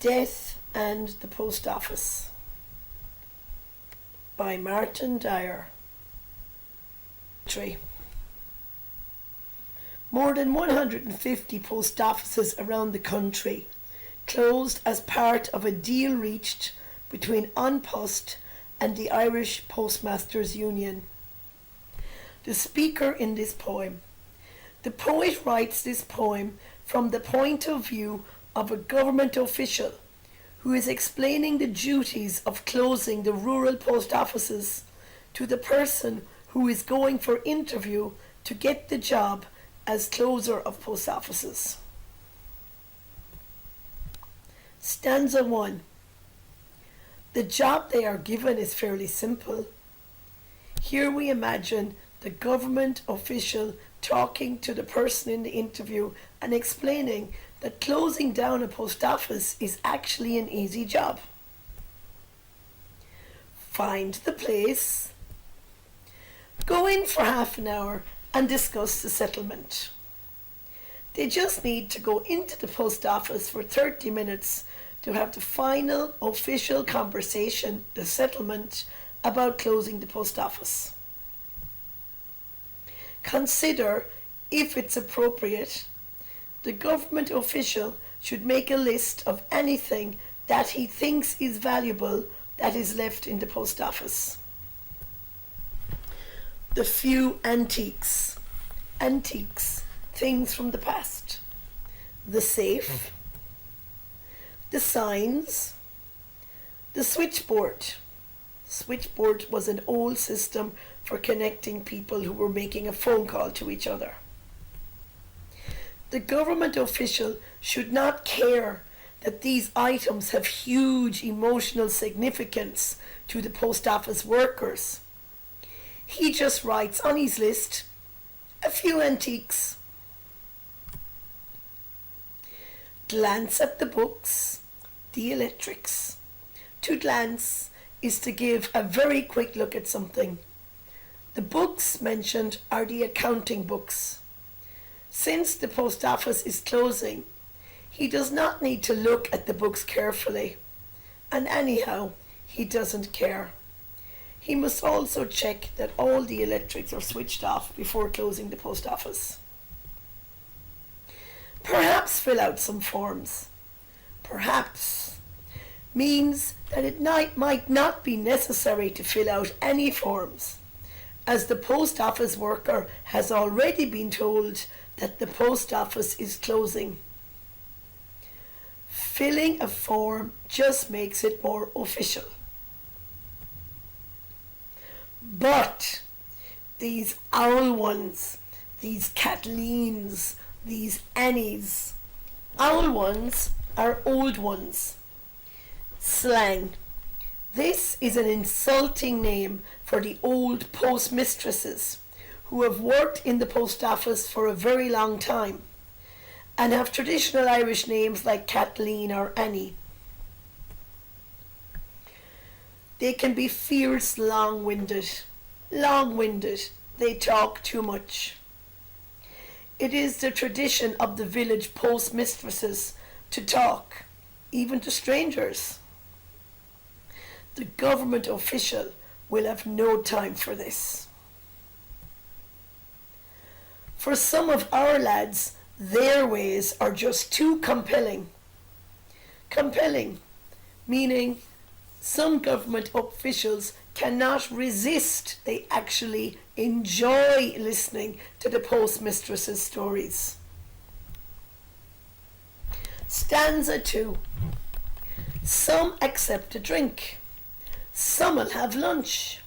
Death and the Post Office by Martin Dyer. More than 150 post offices around the country closed as part of a deal reached between An Post and the Irish Postmasters Union. The speaker in this poem. The poet writes this poem from the point of view of a government official who is explaining the duties of closing the rural post offices to the person who is going for interview to get the job as closer of post offices. Stanza 1. The job they are given is fairly simple. Here we imagine the government official talking to the person in the interview and explaining that closing down a post office is actually an easy job. Find the place. Go in for half an hour and discuss the settlement. They just need to go into the post office for 30 minutes to have the final official conversation, the settlement, about closing the post office. Consider, if it's appropriate, the government official should make a list of anything that he thinks is valuable that is left in the post office. The few antiques, things from the past. The safe, the signs, the switchboard. Switchboard was an old system for connecting people who were making a phone call to each other. The government official should not care that these items have huge emotional significance to the post office workers. He just writes on his list a few antiques. Glance at the books, the electrics. To glance is to give a very quick look at something. The books mentioned are the accounting books. Since the post office is closing, he does not need to look at the books carefully. And anyhow, he doesn't care. He must also check that all the electrics are switched off before closing the post office. Perhaps fill out some forms. Perhaps means that it might not be necessary to fill out any forms, as the post office worker has already been told that the post office is closing. Filling a form just makes it more official. But these owl ones, these Kathleen's, these Annies, owl ones are old ones. Slang. This is an insulting name for the old postmistresses who have worked in the post office for a very long time and have traditional Irish names like Kathleen or Annie. They can be fierce, long-winded. They talk too much. It is the tradition of the village postmistresses to talk, even to strangers. The government official will have no time for this. For some of our lads, their ways are just too compelling. Compelling, meaning some government officials cannot resist. They actually enjoy listening to the postmistresses' stories. Stanza 2. Some accept a drink. Some'll have lunch.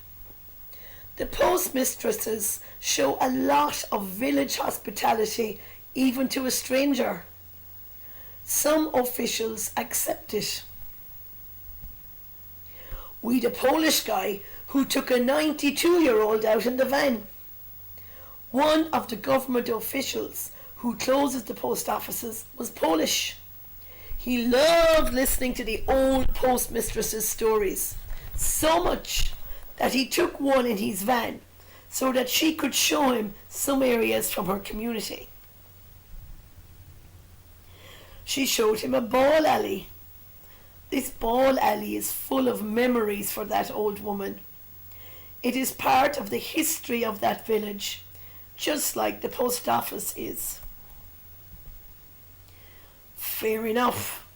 The postmistresses show a lot of village hospitality even to a stranger. Some officials accept it. We'd a Polish guy who took a 92-year-old out in the van. One of the government officials who closes the post offices was Polish. He loved listening to the old postmistresses' stories, so much that he took one in his van so that she could show him some areas from her community. She showed him a ball alley, This ball alley is full of memories for that old woman. It is part of the history of that village, just like the post office is. Fair enough.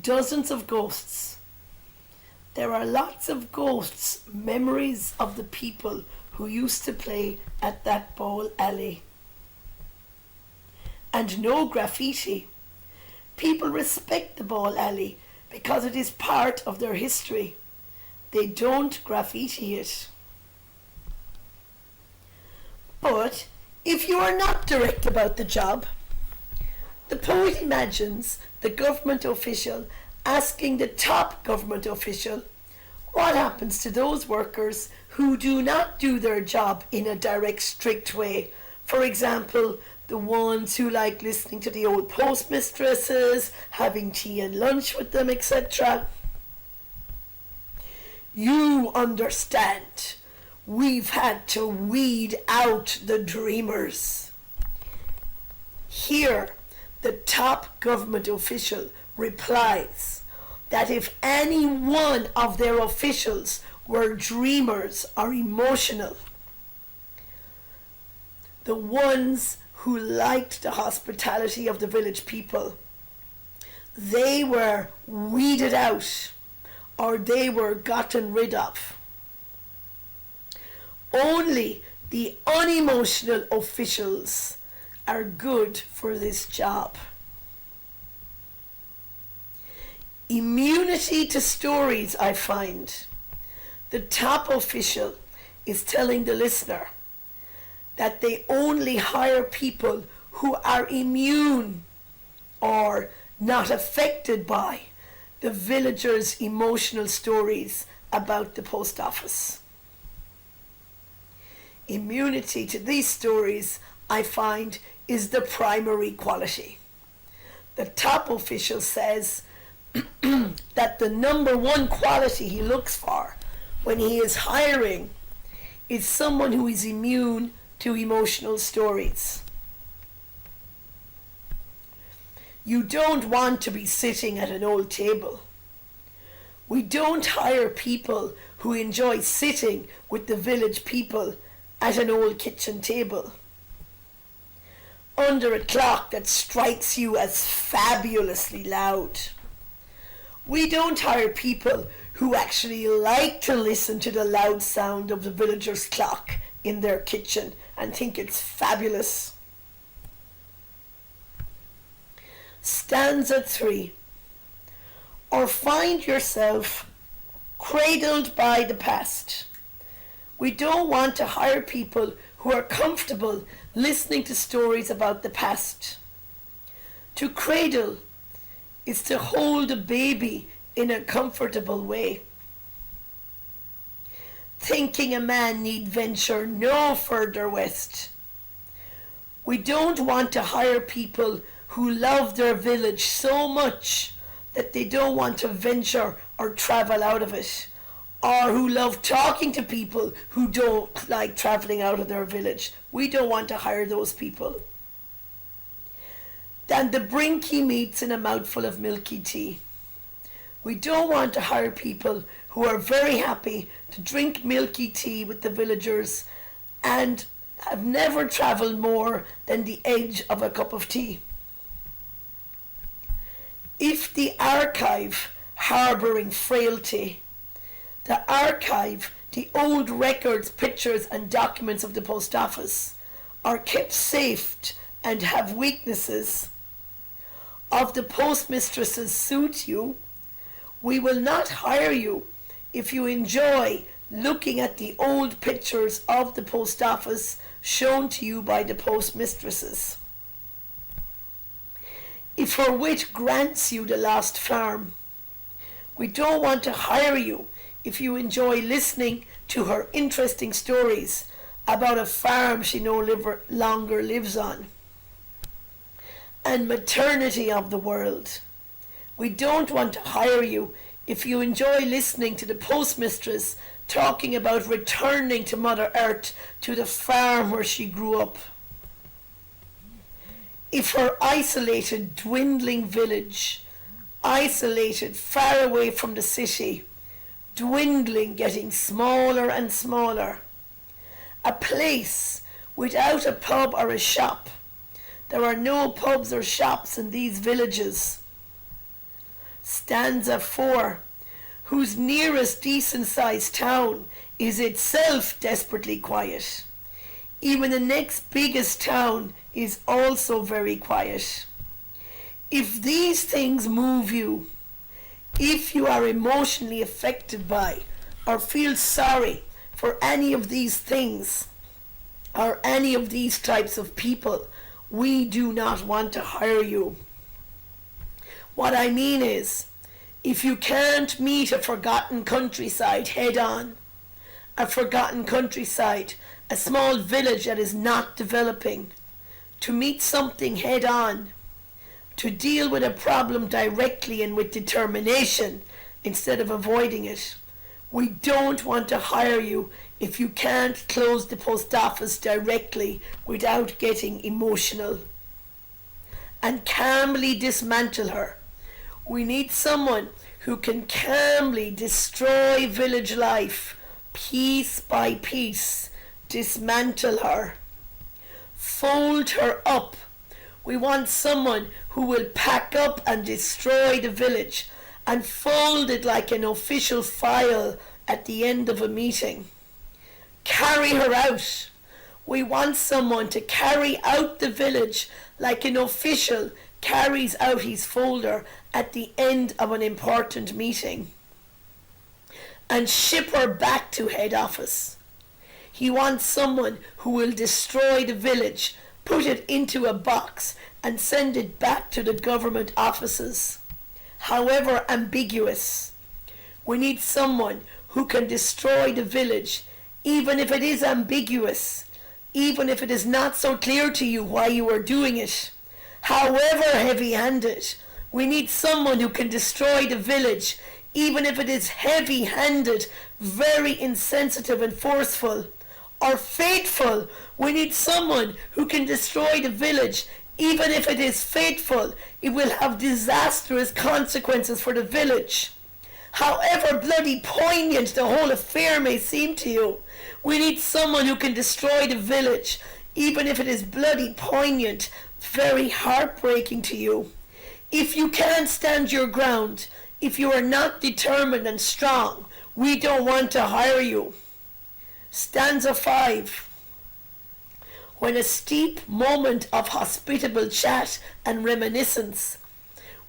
Dozens of ghosts. There are lots of ghosts, memories of the people who used to play at that ball alley. And no graffiti. People respect the ball alley because it is part of their history. They don't graffiti it. But if you are not direct about the job, the poet imagines the government official asking the top government official what happens to those workers who do not do their job in a direct, strict way. For example, the ones who like listening to the old postmistresses, having tea and lunch with them, etc. You understand. We've had to weed out the dreamers. Here, the top government official replies that if any one of their officials were dreamers or emotional, the ones who liked the hospitality of the village people, they were weeded out or they were gotten rid of. Only the unemotional officials are good for this job. Immunity to stories, I find. The top official is telling the listener that they only hire people who are immune or not affected by the villagers' emotional stories about the post office. Immunity to these stories, I find, is the primary quality. The top official says that the number one quality he looks for when he is hiring is someone who is immune to emotional stories. You don't want to be sitting at an old table. We don't hire people who enjoy sitting with the village people at an old kitchen table under a clock that strikes you as fabulously loud. We don't hire people who actually like to listen to the loud sound of the villager's clock in their kitchen and think it's fabulous. Stanza 3. Or find yourself cradled by the past. We don't want to hire people who are comfortable listening to stories about the past. To cradle is to hold a baby in a comfortable way. Thinking a man need venture no further west. We don't want to hire people who love their village so much that they don't want to venture or travel out of it, or who love talking to people who don't like traveling out of their village. We don't want to hire those people. Than the brinky meats in a mouthful of milky tea. We don't want to hire people who are very happy to drink milky tea with the villagers and have never travelled more than the edge of a cup of tea. If the archive harbouring frailty, the archive, the old records, pictures and documents of the post office are kept safe and have weaknesses, of the postmistresses suit you, we will not hire you if you enjoy looking at the old pictures of the post office shown to you by the postmistresses. If her wit grants you the lost farm, we don't want to hire you if you enjoy listening to her interesting stories about a farm she no longer lives on. And maternity of the world. We don't want to hire you if you enjoy listening to the postmistress talking about returning to Mother Earth, to the farm where she grew up. If her isolated, dwindling village isolated, far away from the city, dwindling, getting smaller and smaller. A place without a pub or a shop. There are no pubs or shops in these villages. Stanza 4. Whose nearest decent-sized town is itself desperately quiet. Even the next biggest town is also very quiet. If these things move you, if you are emotionally affected by or feel sorry for any of these things or any of these types of people, we do not want to hire you. What I mean is, if you can't meet a forgotten countryside head on, a forgotten countryside, a small village that is not developing, to meet something head on, to deal with a problem directly and with determination instead of avoiding it. We don't want to hire you if you can't close the post office directly without getting emotional. And calmly dismantle her. We need someone who can calmly destroy village life, piece by piece, dismantle her, fold her up. We want someone who will pack up and destroy the village and fold it like an official file at the end of a meeting. Carry her out. We want someone to carry out the village like an official carries out his folder at the end of an important meeting. And ship her back to head office. He wants someone who will destroy the village, put it into a box and send it back to the government offices. However ambiguous, we need someone who can destroy the village, even if it is ambiguous, even if it is not so clear to you why you are doing it. However heavy-handed, we need someone who can destroy the village, even if it is heavy-handed, very insensitive and forceful. Or fateful, we need someone who can destroy the village, even if it is fateful. It will have disastrous consequences for the village. However bloody poignant the whole affair may seem to you, we need someone who can destroy the village, even if it is bloody poignant, very heartbreaking to you. If you can't stand your ground, if you are not determined and strong, we don't want to hire you. Stanza 5. When a steep moment of hospitable chat and reminiscence,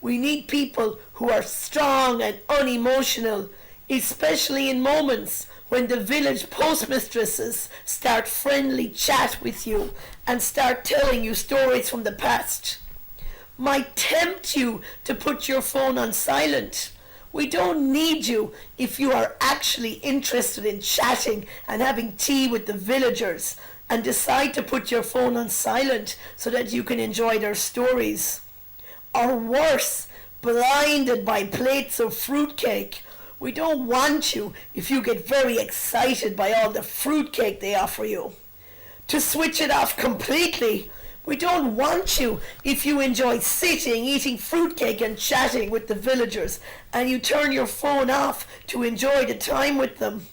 we need people who are strong and unemotional, especially in moments when the village postmistresses start friendly chat with you and start telling you stories from the past. Might tempt you to put your phone on silent. We don't need you if you are actually interested in chatting and having tea with the villagers and decide to put your phone on silent so that you can enjoy their stories. Or worse, blinded by plates of fruitcake. We don't want you if you get very excited by all the fruitcake they offer you. To switch it off completely. We don't want you if you enjoy sitting, eating fruitcake and chatting with the villagers and you turn your phone off to enjoy the time with them.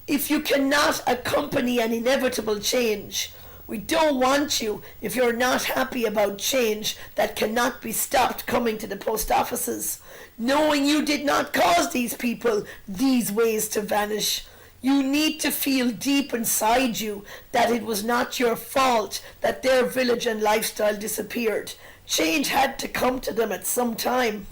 If you cannot accompany an inevitable change, we don't want you if you're not happy about change that cannot be stopped coming to the post offices, knowing you did not cause these people these ways to vanish. You need to feel deep inside you that it was not your fault that their village and lifestyle disappeared. Change had to come to them at some time.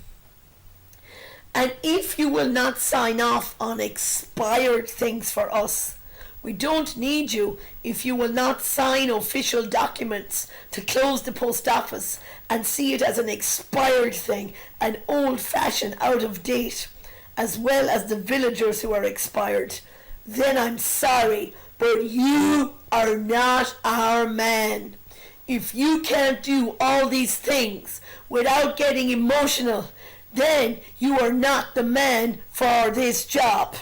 And if you will not sign off on expired things for us, we don't need you if you will not sign official documents to close the post office and see it as an expired thing, an old-fashioned, out of date, as well as the villagers who are expired. Then I'm sorry, but you are not our man. If you can't do all these things without getting emotional, then you are not the man for this job.